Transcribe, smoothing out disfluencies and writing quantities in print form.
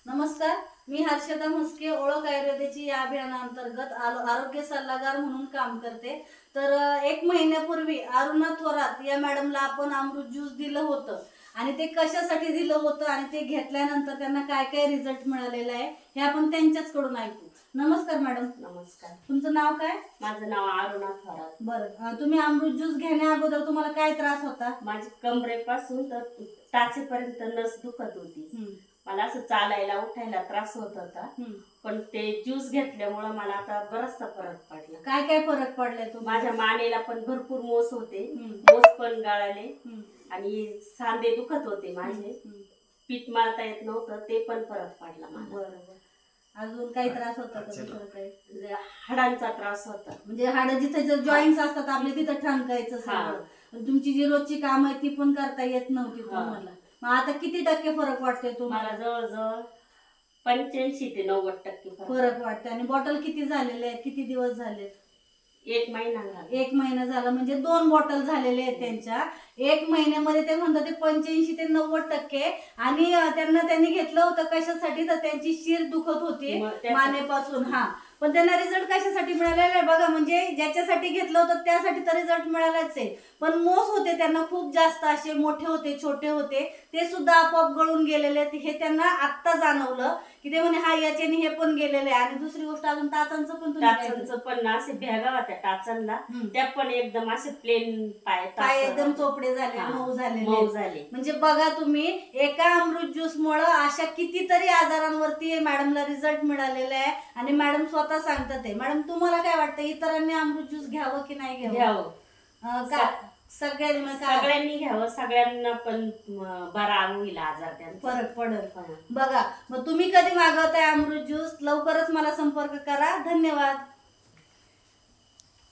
नमस्कार, मी हर्षदा मुस्के ओळख आयुर्वेदाची या अभियानांतर्गत आरोग्य सल्लागार म्हणून काम करते। तर 1 महिन्यापूर्वी अरुणा थोरात या मॅडमला आपण अमृत ज्यूस दिलं होतं आणि ते कशासाठी दिलं होतं आणि ते घेतल्यानंतर त्यांना काय काय रिझल्ट मिळालेला आहे हे आपण त्यांच्याचकडून ऐकू। नमस्कार मॅडम। नमस्कार। तुमचं नाव काय? माझं नाव अरुणा थोरात। बरं, तुम्ही अमृत ज्यूस घेण्या अगोदर तुम्हाला काय त्रास होता? माझी कमरेपासून तर टाचेपर्यंत नस दुखत होती। मला असं चालायला उठायला त्रास होत होता, पण ते ज्यूस घेतल्यामुळे मला आता बराचसा फरक पडला। काय काय फरक पडलाय? माझ्या मानेला पण भरपूर मोस होते, मोस पण गळाले आणि सांधे दुखत होते माझे, पीठ मारता येत नव्हतं, ते पण फरक पडला मला। बरोबर। अजून काही त्रास होता का? दुसरं काही? हाडांचा त्रास होता, म्हणजे हाड जिथे जॉईंट्स असतात आपले तिथं ठणकायचं सगळं। तुमची जी रोजची काम आहे ती पण करता येत नव्हती तुम्हाला। मग आता किती टक्के फरक वाटतोय तुम्हाला? मला जवळजवळ 85 ते 90% फरक वाटतोय। आणि बॉटल किती झालेले आहेत? किती दिवस झालेत? 1 महिना झाला। 1 महिना झाला, म्हणजे 2 बॉटल झालेले आहेत त्यांच्या। 1 महिन्यामध्ये ते म्हणतात ते 85 ते 90%। आणि त्यांनी घेतलं होतं कशासाठी? तर त्यांची शिर दुखत होती मानेपासून। पण त्यांना रिझल्ट कशासाठी मिळालेला आहे बघा, म्हणजे ज्याच्यासाठी घेतलं होतं त्यासाठी तर रिझल्ट मिळालाच आहे, पण मोस होते त्यांना खूप जास्त, असे मोठे होते छोटे होते, ते सुद्धा आपोआप गळून गेलेले आहेत। हे त्यांना आत्ता जाणवलं की ते म्हणे याच्याने हे पण गेलेले आहे। आणि दुसरी गोष्ट अजून टाचांचं पण असे भेगा होत्या टाचांना, त्या पण एकदम असे प्लेन पाय एकदम चोपडे झाले, मऊ झाले। म्हणजे बघा तुम्ही, एका अमृत ज्यूस मुळे अशा कितीतरी आजारांवरती मॅडमला रिझल्ट मिळालेला आहे। आणि मॅडम स्वतः सांगतात आहे। मॅडम, तुम्हाला काय वाटतं, इतरांनी अमृत ज्यूस घ्यावं की नाही घ्यावं? सगळ्यांनी घ्यावं, सगळ्यांना पण बरा होईल, आजार त्यांचा फरक पडेल। बघा, मग तुम्ही कधी मागवताय अमृत ज्यूस, लवकरच मला संपर्क करा। धन्यवाद।